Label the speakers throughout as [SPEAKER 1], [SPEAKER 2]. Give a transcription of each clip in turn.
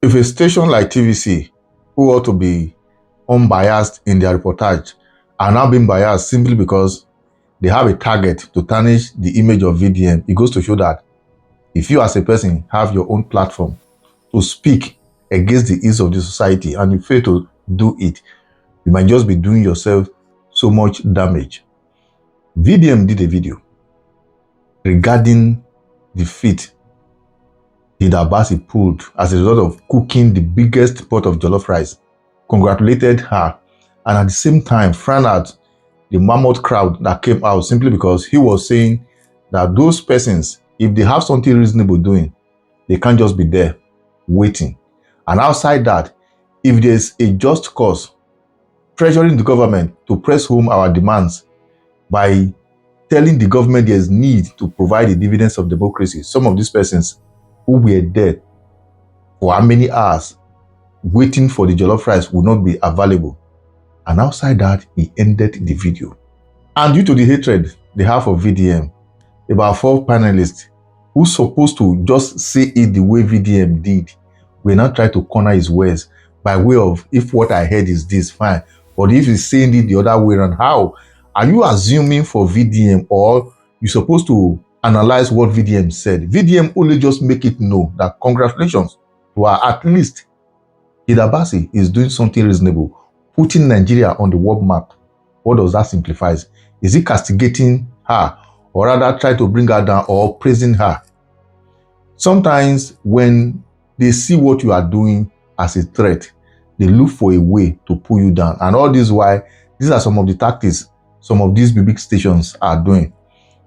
[SPEAKER 1] If a station like TVC, who ought to be unbiased in their reportage, are now being biased simply because they have a target to tarnish the image of VDM, it goes to show that if you as a person have your own platform to speak against the ills of the society and you fail to do it, you might just be doing yourself so much damage. VDM did a video regarding the feat HILDA BACI pulled as a result of cooking the biggest pot of jollof rice, congratulated her, and at the same time frowned out the mammoth crowd that came out simply because he was saying that those persons, if they have something reasonable doing, they can't just be there waiting. And outside that, if there's a just cause, pressuring the government to press home our demands by telling the government there's need to provide the dividends of democracy, some of these persons who were there for how many hours waiting for the jollof rice will not be available. And outside that, he ended the video. And due to the hatred they have for VDM, about 4 panelists who supposed to just say it the way VDM did, will now try to corner his words by way of, if what I heard is this, fine. But if he's saying it the other way around, how? Are you assuming for VDM, or you're supposed to analyze what VDM said? VDM only just make it know that congratulations to her, at least HILDA BACI is doing something reasonable, putting Nigeria on the world map. What does that simplify? Is it castigating her, or rather try to bring her down, or praising her? Sometimes when they see what you are doing as a threat, they look for a way to pull you down. And all this why, these are some of the tactics some of these big stations are doing.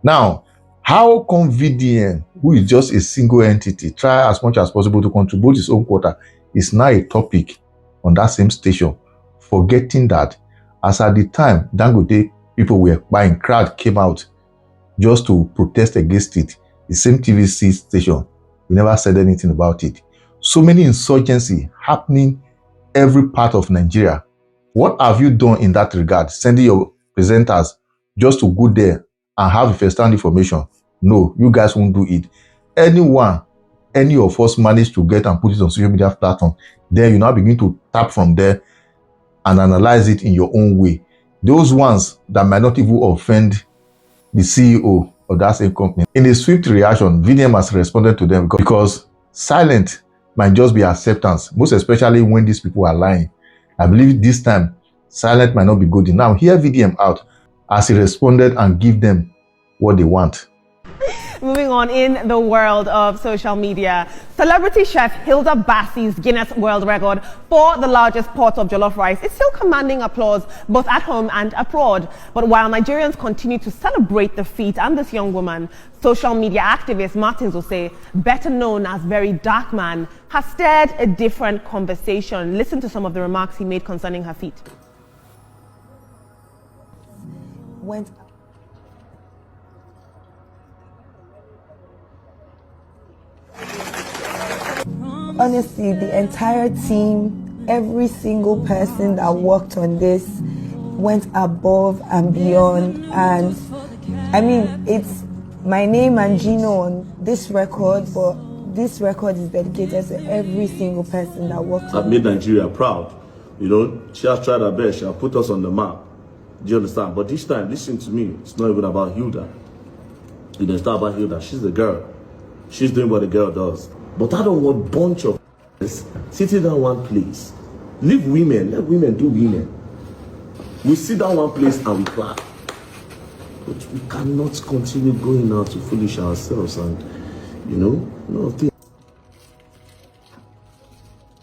[SPEAKER 1] Now, how come VDM, who is just a single entity, try as much as possible to contribute his own quota, is now a topic on that same station, forgetting that as at the time Dangote people were buying, crowd came out just to protest against it, the same TVC station, he never said anything about it. So many insurgency happening every part of Nigeria. What have you done in that regard? Sending your presenters just to go there and have first-hand information? No, you guys won't do it. Any of us managed to get and put it on social media platform, then you now begin to tap from there and analyze it in your own way. Those ones that might not even offend the CEO of that same company. In a swift reaction, VDM has responded to them because silent might just be acceptance, most especially when these people are lying. I believe this time, silent might not be good enough. Now, hear VDM out as he responded and give them what they want.
[SPEAKER 2] Moving on in the world of social media, celebrity chef HILDA BACI's Guinness World Record for the largest pot of jollof rice is still commanding applause both at home and abroad. But while Nigerians continue to celebrate the feat and this young woman, social media activist Martin Zose, better known as Very Dark Man, has stirred a different conversation. Listen to some of the remarks he made concerning her feat.
[SPEAKER 3] Honestly, the entire team, every single person that worked on this went above and beyond. And I mean, it's my name and Gino on this record, but this record is dedicated to every single person that worked on it.
[SPEAKER 4] I've made Nigeria proud. You know, she has tried her best. She has put us on the map. Do you understand? But this time, listen to me. It's not even about HILDA. It's not about HILDA. She's a girl. She's doing what a girl does. But I don't want a bunch of sitting down one place. Leave women. Let women do women. We sit down one place and we clap. But we cannot continue going out to foolish ourselves and, you know, nothing.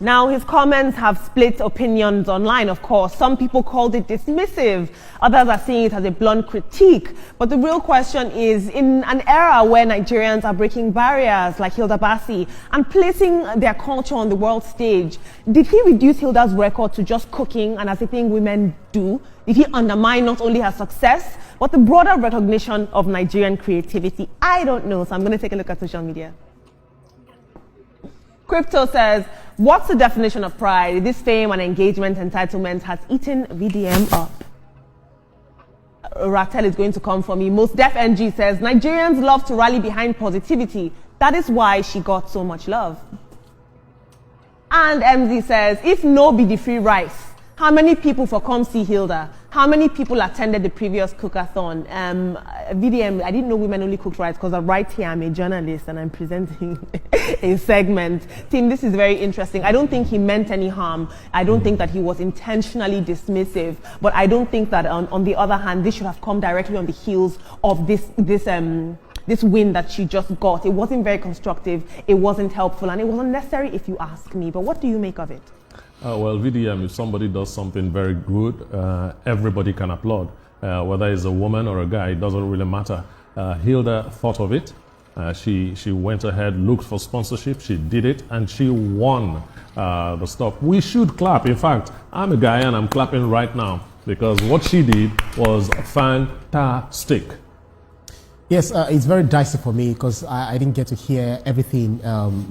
[SPEAKER 2] Now, his comments have split opinions online, of course. Some people called it dismissive. Others are seeing it as a blunt critique. But the real question is, in an era where Nigerians are breaking barriers like HILDA BACI and placing their culture on the world stage, did he reduce HILDA's record to just cooking and as a thing women do? Did he undermine not only her success, but the broader recognition of Nigerian creativity? I don't know, so I'm going to take a look at social media. Crypto says, what's the definition of pride? This fame and engagement entitlement has eaten VDM up. Ratel is going to come for me. Most Def NG says, Nigerians love to rally behind positivity. That is why she got so much love. And MZ says, if no be the free rice, how many people for come see Hilda? How many people attended the previous cookathon? VDM, I didn't know women only cooked rice because right here I'm a journalist and I'm presenting a segment. Tim, this is very interesting. I don't think he meant any harm. I don't think that he was intentionally dismissive. But I don't think that on the other hand, this should have come directly on the heels of this win that she just got. It wasn't very constructive, it wasn't helpful, and it was unnecessary if you ask me. But what do you make of it?
[SPEAKER 5] Well, VDM, if somebody does something very good, everybody can applaud. Whether it's a woman or a guy, it doesn't really matter. Hilda thought of it. She went ahead, looked for sponsorship, she did it, and she won the stuff. We should clap. In fact, I'm a guy and I'm clapping right now because what she did was fantastic.
[SPEAKER 6] Yes, it's very dicey for me because I didn't get to hear everything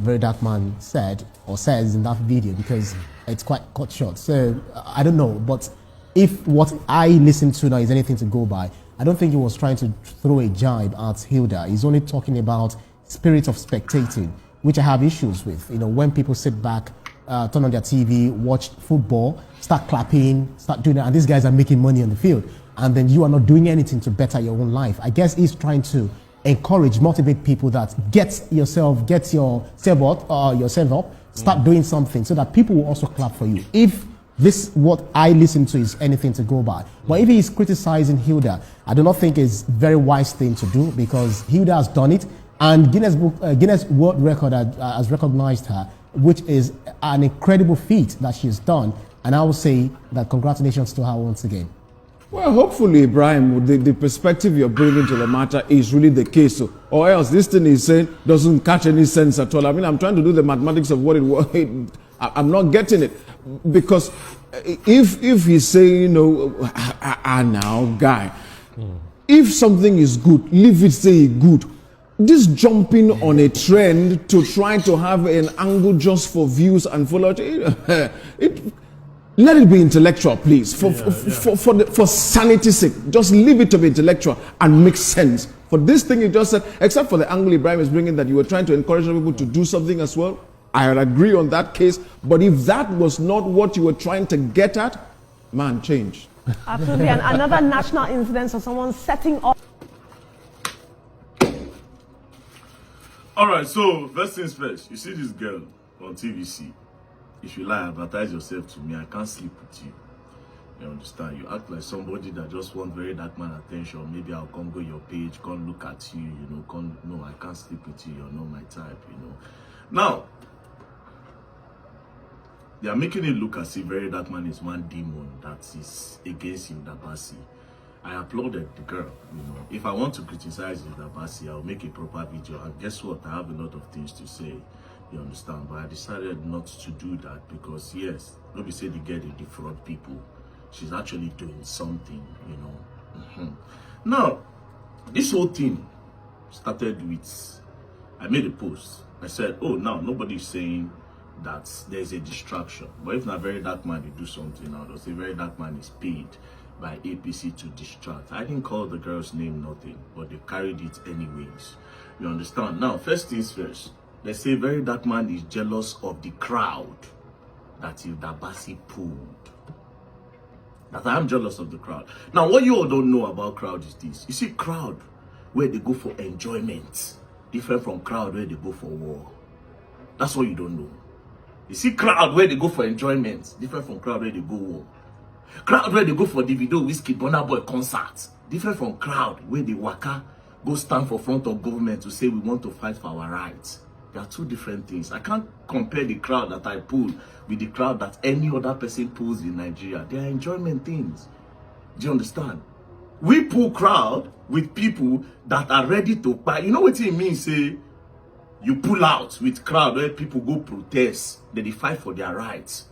[SPEAKER 6] Very Dark Man said or says in that video because it's quite cut short. So I don't know, but if what I listened to now is anything to go by, I don't think he was trying to throw a jibe at Hilda. He's only talking about spirit of spectating, which I have issues with. You know, when people sit back, turn on their TV, watch football, start clapping, start doing that, and these guys are making money on the field, and then you are not doing anything to better your own life. I guess he's trying to encourage, motivate people that get yourself up, start doing something so that people will also clap for you. If this, what I listen to, is anything to go by. But if he is criticizing Hilda, I do not think it's a very wise thing to do because Hilda has done it and Guinness World Record has recognized her, which is an incredible feat that she's done. And I will say that congratulations to her once again.
[SPEAKER 7] Well, hopefully, Ibrahim, the perspective you're bringing to the matter is really the case. So, or else this thing he's saying doesn't catch any sense at all. I mean, I'm trying to do the mathematics of what it was. I'm not getting it. Because if he's saying, you know, now, guy, if something is good, leave it say good. This jumping on a trend to try to have an angle just for views and follow let it be intellectual, please. For sanity's sake, just leave it to be intellectual and make sense. For this thing you just said, except for the angle Ibrahim is bringing that you were trying to encourage people to do something as well, I agree on that case. But if that was not what you were trying to get at, man, change.
[SPEAKER 2] Absolutely. And another national incident of someone setting up.
[SPEAKER 4] All right, so first things first, you see this girl on TVC. If you lie, advertise yourself to me, I can't sleep with you. You understand? You act like somebody that just want Very Dark Man attention. Maybe I'll come go your page, come look at you, you know, no, I can't sleep with you, you're not my type, you know. Now, they are making it look as if Very Dark Man is one demon that is against HILDA BACI. I applauded the girl, you know. If I want to criticize HILDA BACI, I'll make a proper video. And guess what? I have a lot of things to say. You understand? But I decided not to do that because, yes, nobody said the girl they defraud people. She's actually doing something, you know. Now, this whole thing started with, I made a post. I said, oh, now nobody's saying that there's a distraction. But if not Very Dark Man, they do something now. They'll say Very Dark Man is paid by APC to distract. I didn't call the girl's name nothing, but they carried it anyways. You understand? Now, first things first. They say Very Dark Man is jealous of the crowd that HILDA BACI pulled. That I am jealous of the crowd. Now, what you all don't know about crowd is this. You see, crowd where they go for enjoyment, different from crowd where they go for war. That's what you don't know. You see, crowd where they go for enjoyment, different from crowd where they go war. Crowd where they go for Davido, Whiskey, Burna Boy concert, different from crowd where they waka, go stand for front of government to say we want to fight for our rights. There are two different things. I can't compare the crowd that I pull with the crowd that any other person pulls in Nigeria. They are enjoyment things. Do you understand? We pull crowd with people that are ready to buy. You know what it means? Say, you pull out with crowd where people go protest, then they fight for their rights.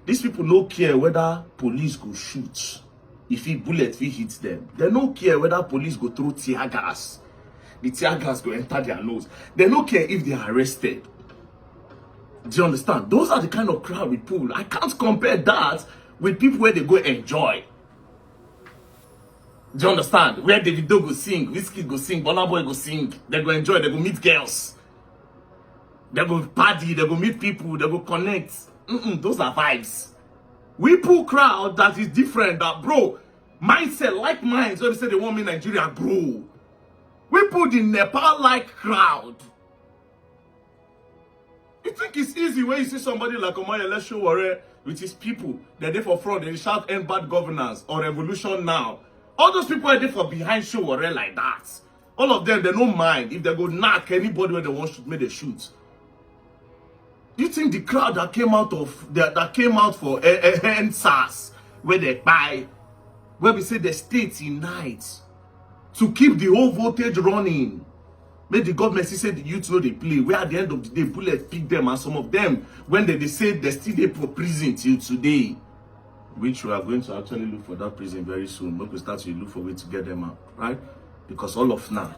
[SPEAKER 4] These people don't care whether police go shoot. If a bullet hit them, they don't care whether police go throw tear gas. The tear gas go enter their nose. They don't care if they are arrested. Do you understand? Those are the kind of crowd we pull. I can't compare that with people where they go enjoy. Do you understand? Where Davido go sing, Whiskey go sing, Burna Boy go sing. They go enjoy, they go meet girls. They go party, they go meet people, they go connect. Those are vibes. We pull crowd that is different. That bro, mindset like minds. When they say they want me in Nigeria, bro. We put the Nepal like crowd. You think it's easy when you see somebody like Omoyele Sowore with his people, they're there for front, they shout end bad governance or revolution now. All those people are there for behind Sowore like that. All of them, they don't mind if they go knock anybody where they want to shoot, may they shoot. You think the crowd that came out of that came out for NSAS, where they buy, where we say the state unites to keep the whole voltage running? Make the government say the youth know they play. Where at the end of the day, bullets pick them, and some of them, when they say they still there for prison till today, which we are going to actually look for that prison very soon. But we start to look for a way to get them out, right? Because all of now,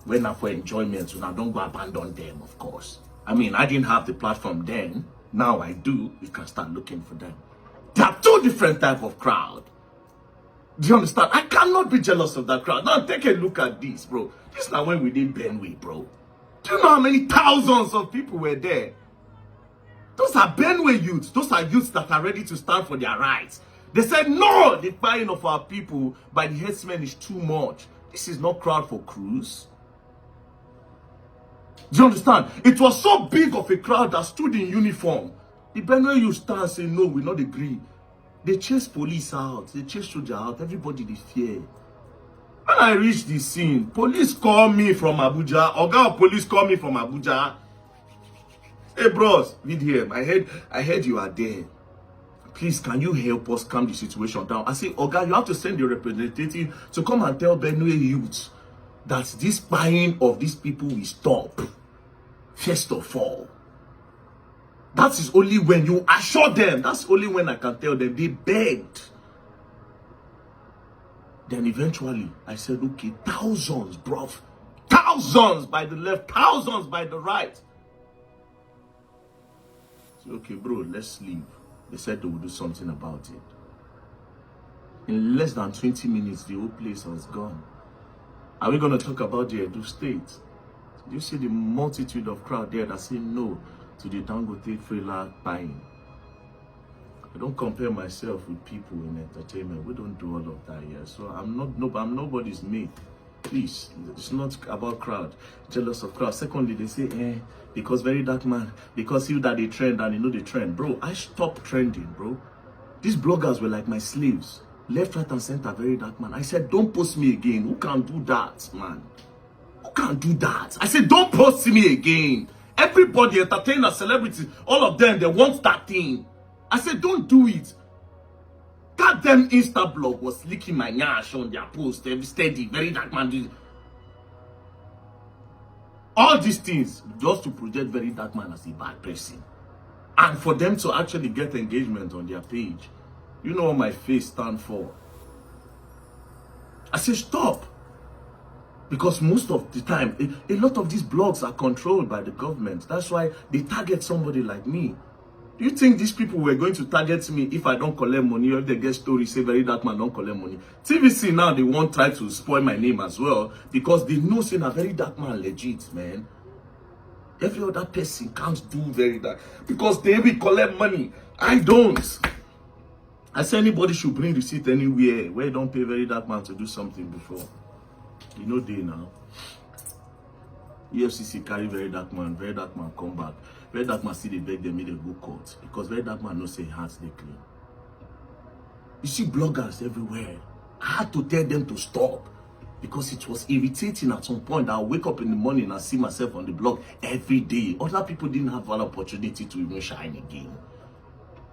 [SPEAKER 4] we're not for enjoyment, so now don't go abandon them, of course. I mean, I didn't have the platform then. Now I do. We can start looking for them. There are two different types of crowd. Do you understand? I cannot be jealous of that crowd. Now take a look at this, bro. This is not when we did Benway, bro. Do you know how many thousands of people were there? Those are Benway youths. Those are youths that are ready to stand for their rights. They said, no, the buying of our people by the headsmen is too much. This is not crowd for cruise. Do you understand? It was so big of a crowd that stood in uniform. The Benway youths stand and say, no, we not agree. They chase police out. They chase soldier out. Everybody, they fear. When I reached the scene, police call me from Abuja. Oga police call me from Abuja. Hey, bros, read here. I heard you are there. Please, can you help us calm the situation down? I say, Oga, you have to send your representative to come and tell Benue youths that this buying of these people will stop. First of all. That is only when you assure them. That's only when I can tell them. They begged. Then eventually, I said, okay, thousands, bro. Thousands by the left, thousands by the right. I said, okay, bro, let's leave. They said they would do something about it. In less than 20 minutes, the whole place was gone. Are we going to talk about the Edo State? Do you see the multitude of crowd there that say no to the Dangote trailer buying? I don't compare myself with people in entertainment. We don't do all of that here. So I'm nobody's mate. Please, it's not about crowd. Jealous of crowd. Secondly, they say, because very dark man, because you that they trend and you know the trend. Bro, I stopped trending, bro. These bloggers were like my slaves. Left, right, and center, very dark man. I said, don't post me again. Who can do that, man? Who can do that? I said, don't post me again. Everybody, entertainer, celebrities, all of them, they want that thing. I said, don't do it. That damn Insta blog was leaking my nyash on their post every steady, very dark man. All these things just to project very dark man as a bad person. And for them to actually get engagement on their page. You know what my face stands for. I said, stop. Because most of the time, a lot of these blogs are controlled by the government. That's why they target somebody like me. Do you think these people were going to target me if I don't collect money, or if they get stories say very dark man don't collect money? TVC now, they won't try to spoil my name as well, because they know saying a very dark man legit, man. Every other person can't do very dark because they will collect money. I don't. I say anybody should bring receipt anywhere where you don't pay very dark man to do something before. You know they now. EFCC carry very dark man come back. Very dark man see they beg them, make them go court. Because very dark man no say hands they clean. You see bloggers everywhere. I had to tell them to stop. Because it was irritating at some point. I'll wake up in the morning and see myself on the blog every day. Other people didn't have an opportunity to even shine again.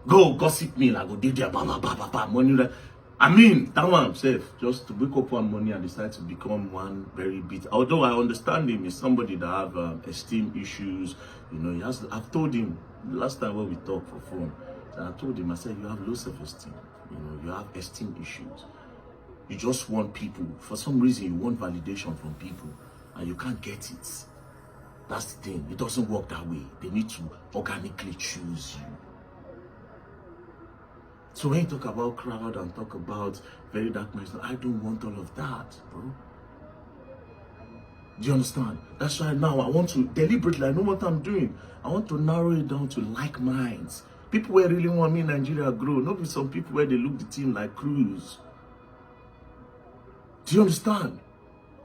[SPEAKER 4] Go gossip me like go did their money. I mean, that one himself, just to wake up one morning and decide to become one very bit. Although I understand him, he's somebody that have esteem issues. You know, he has. I've told him last time when we talked for phone. I told him, I said, you have low self-esteem. You know, you have esteem issues. You just want people. For some reason, you want validation from people, and you can't get it. That's the thing. It doesn't work that way. They need to organically choose you. So when you talk about crowd and talk about very dark men, I don't want all of that, bro. Do you understand? That's why now I want to deliberately, I know what I'm doing. I want to narrow it down to like minds. People where really want me Nigeria grow. Not be some people where they look the team like cruise. Do you understand?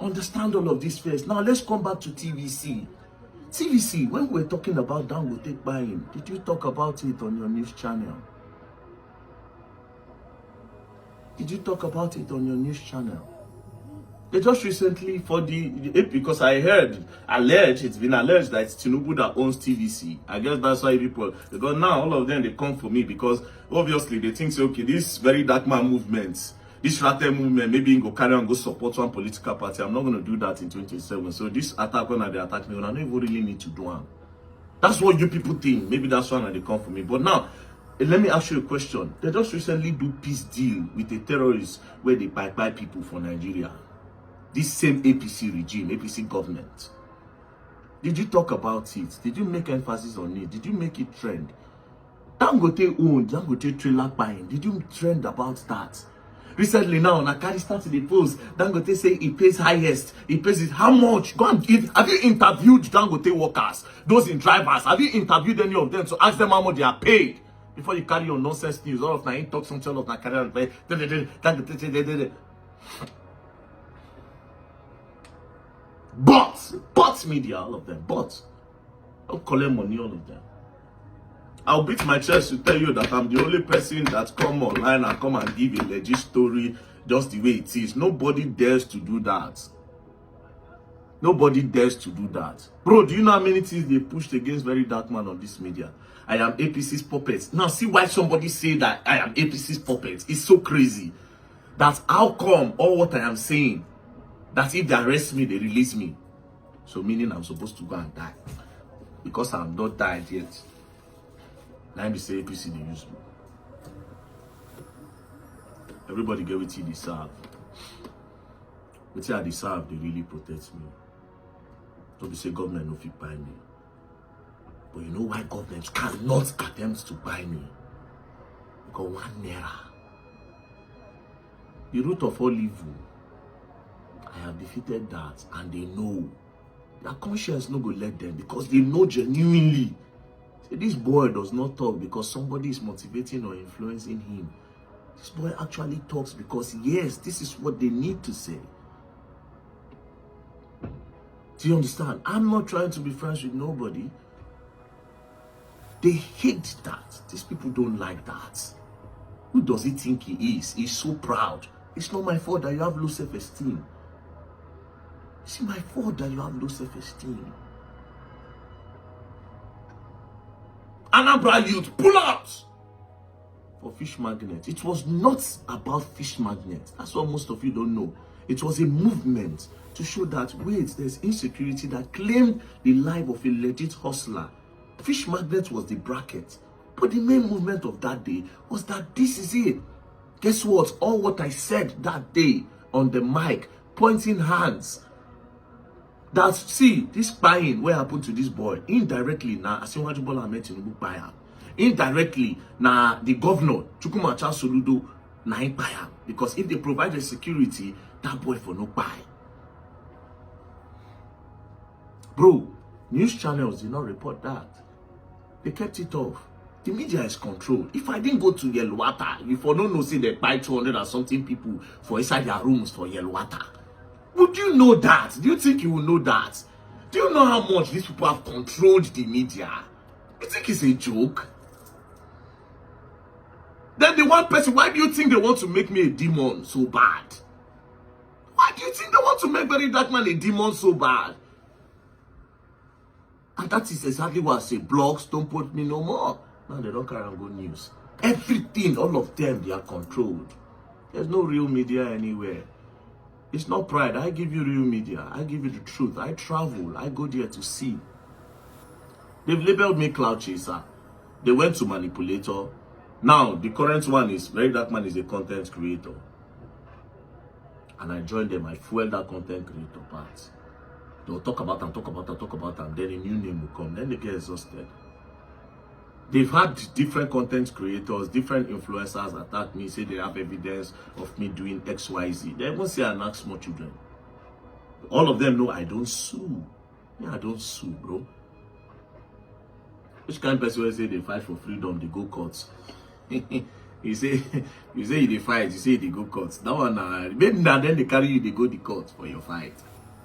[SPEAKER 4] Understand all of this first. Now let's come back to TVC. TVC, when we were talking about Dangote buying, did you talk about it on your news channel? Did you talk about it on your news channel? They just recently, for because I heard, it's been alleged that it's Tinubu that owns TVC. I guess that's why people, because now all of them, they come for me because obviously they think, say, okay, this very dark man movement, this latter movement, maybe you go carry and go support one political party. I'm not going to do that in 2027. So this attack, when they attack me, I don't even really need to do one. That's what you people think. Maybe that's why they come for me. But now, let me ask you a question. They just recently do peace deal with the terrorists where they buy people for Nigeria. This same APC regime, APC government. Did you talk about it? Did you make emphasis on it? Did you make it trend? Dangote owned, Dangote trailer buying. Did you trend about that? Recently now, Nakari started the post. Dangote say he pays highest. He pays it. How much? Go and give. Have you interviewed Dangote workers? Those in drivers? Have you interviewed any of them to ask them how much they are paid? Before you carry your nonsense news, all of na talk something, all of na carry on. But media, all of them, but don't collect money, all of them. I'll beat my chest to tell you that I'm the only person that come online and come and give a legit story just the way it is. Nobody dares to do that. Nobody dares to do that. Bro, do you know how many things they pushed against very dark man on this media? I am APC's puppet. Now see why somebody say that I am APC's puppet. It's so crazy. That's how come all what I am saying, that if they arrest me, they release me. So meaning I'm supposed to go and die. Because I'm not died yet. Now me say APC, they use me. Everybody get what they deserve. What I deserve, they really protect me. Don't be say government no fit buy me. But you know why government cannot attempt to buy me? Because 1 naira. The root of all evil, I have defeated that, and they know. Their conscience no go let them, because they know genuinely. Say, this boy does not talk because somebody is motivating or influencing him. This boy actually talks because, yes, this is what they need to say. Do you understand? I'm not trying to be friends with nobody. They hate that. These people don't like that. Who does he think he is? He's so proud. It's not my fault that you have low self-esteem. It's my fault that you have low self-esteem. Anambra youth, pull out for fish magnet. It was not about fish magnet. That's what most of you don't know. It was a movement to show that, wait, there's insecurity that claimed the life of a legit hustler. Fish magnet was the bracket. But the main movement of that day was that this is it. Guess what? All what I said that day on the mic, pointing hands. That, see, this buying, what happened to this boy? Indirectly, now, Asiwaju Bola Ahmed Tinubu buy am. Indirectly, now, the governor, Chukwumacha Soludo, now he buy am. Because if they provide the security, that boy for no buy. Bro, news channels did not report that. They kept it off. The media is controlled. If I didn't go to Yelwata, if I don't know, say they buy 200 and something people for inside their rooms for Yelwata, would you know that? Do you think you will know that? Do you know how much these people have controlled the media? You think it's a joke? Then the one person, why do you think they want to make me a demon so bad? Why do you think they want to make very dark man a demon so bad? And that is exactly what I say. Blogs don't put me no more. Now they don't carry on good news. Everything, all of them, they are controlled. There's no real media anywhere. It's not pride. I give you real media. I give you the truth. I travel. I go there to see. They've labeled me cloud chaser. They went to manipulator. Now, the current one is, very dark man is a content creator. And I joined them. I fueled that content creator part. They'll talk about them, talk about them, talk about them. Then a new name will come. Then they get exhausted. They've had different content creators, different influencers attack me, say they have evidence of me doing X, Y, Z. They even say I knock small children. All of them know I don't sue. Yeah, I don't sue, bro. Which kind of person will say they fight for freedom, they go courts? you say they fight, you say they go courts. That one, maybe now then they carry you, they go the court for your fight.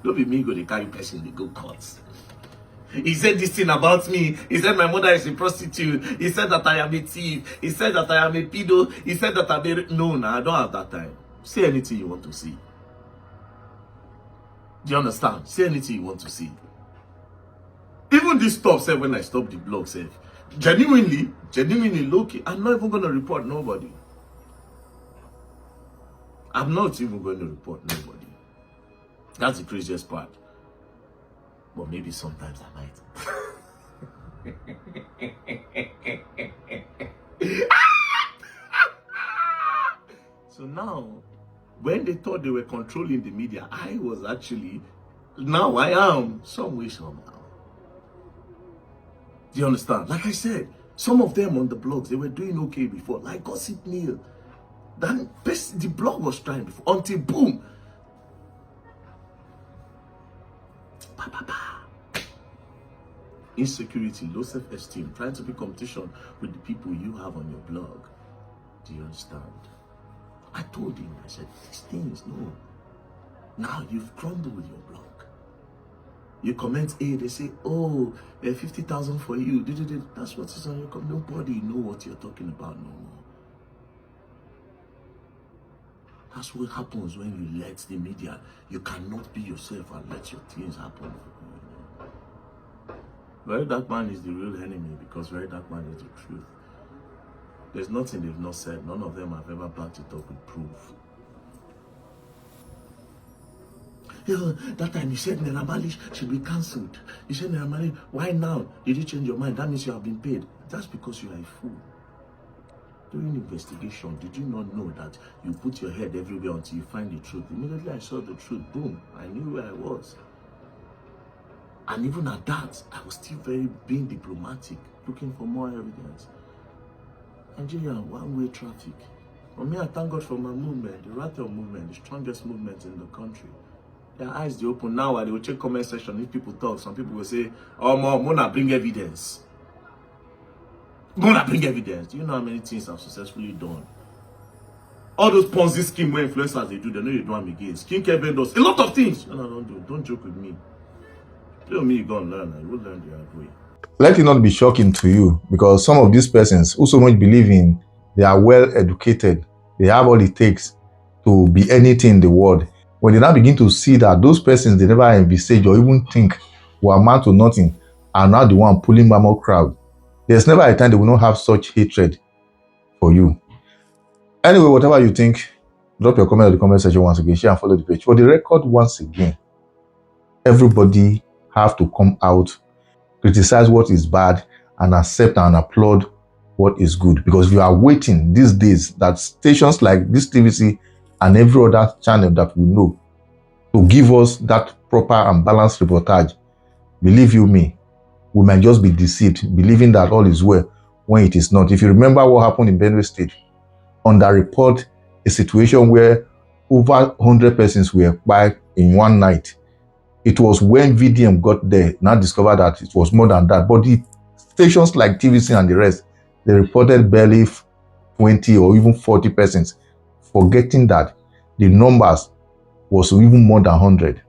[SPEAKER 4] Don't be me go they carry person, they go courts. He said this thing about me. He said my mother is a prostitute. He said that I am a thief. He said that I am a pedo. He said that I'm a... No, I don't have that time. Say anything you want to see. Do you understand? Say anything you want to see. Even this stuff said when I stopped the blog said, genuinely, low-key, I'm not even going to report nobody. I'm not even going to report nobody. That's the craziest part. But maybe sometimes I might. So now, when they thought they were controlling the media, I was actually, now I am, some way, somehow. Do you understand? Like I said, some of them on the blogs, they were doing okay before, like Gossip Neil. Then the blog was trying before, until boom. Insecurity, low self-esteem, trying to be competition with the people you have on your blog. Do you understand? I told him, I said, these things, no. Now you've crumbled your blog. You comment A, they say, oh, 50,000 for you. That's what is on your comment. Nobody know what you're talking about no more. That's what happens when you let the media. You cannot be yourself and let your things happen. Very Dark Man is the real enemy because Very Dark Man is the truth. There's nothing they've not said. None of them have ever backed it up with proof. That time you said Naira Marley should be cancelled. You said Naira Marley, why now? Did you change your mind? That means you have been paid. That's because you are a fool. During investigation, did you not know that you put your head everywhere until you find the truth? Immediately I saw the truth, boom, I knew where I was. And even at that, I was still being diplomatic, looking for more evidence. Nigeria, one-way traffic. For me, I thank God for my movement, the Rattle movement, the strongest movement in the country. Their eyes they open now, and they will check comment section. If people talk, some people will say, oh, Mona, bring evidence. Mona, bring evidence. Do you know how many things I've successfully done? All those Ponzi scheme where influencers they do, they know you do them again. Skincare vendors, a lot of things. No, don't do. Don't joke with me. Tell me you go and learn, you will learn the hard way.
[SPEAKER 1] Let it not be shocking to you, because some of these persons who so much believe in, they are well educated, they have all it takes to be anything in the world. When they now begin to see that those persons they never envisage or even think will amount to nothing are now the one pulling mammoth crowd, there's never a time they will not have such hatred for you. Anyway, whatever you think, drop your comment in the comment section once again, share and follow the page. For the record, once again, everybody have to come out, criticize what is bad, and accept and applaud what is good. Because we are waiting these days that stations like this TVC and every other channel that we know to give us that proper and balanced reportage. Believe you me, we might just be deceived, believing that all is well when it is not. If you remember what happened in Benue State, underreport a situation where over 100 persons were killed in one night. It was when VDM got there, now discovered that it was more than that. But the stations like TVC and the rest, they reported barely 20 or even 40 persons, forgetting that the numbers was even more than 100.